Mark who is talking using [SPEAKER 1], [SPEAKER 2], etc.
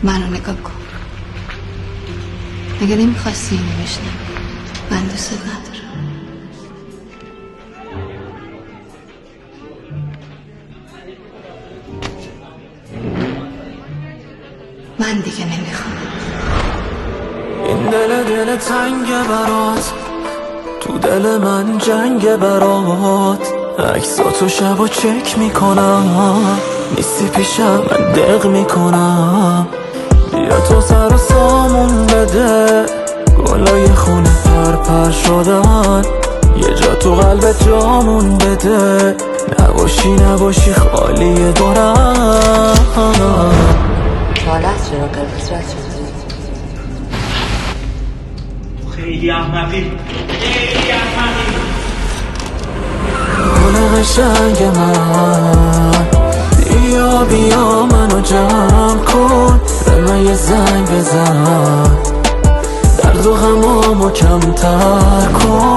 [SPEAKER 1] منو نگاه کن. مگه نمیخواستی اینو بشنوی؟ من دوست ندارم. من دیگه نمیخوام.
[SPEAKER 2] این دل تنگ برات، تو دل من جنگ برات. عکساتو شبا چک میکنم، نیستی پیشم من دق میکنم. بیا تو سر و سامون بده، گلای خونه پر شدن. یه جا تو قلبت جامون بده، نباشی خالی دورم.
[SPEAKER 3] حالت چرا قرمز رد شد؟
[SPEAKER 4] خیلی احمقی، خیلی احمقی.
[SPEAKER 2] گل قشنگ من، بیا منو جمع کن. به من یه زنگ بزن، درد و غمامو کمتر کن.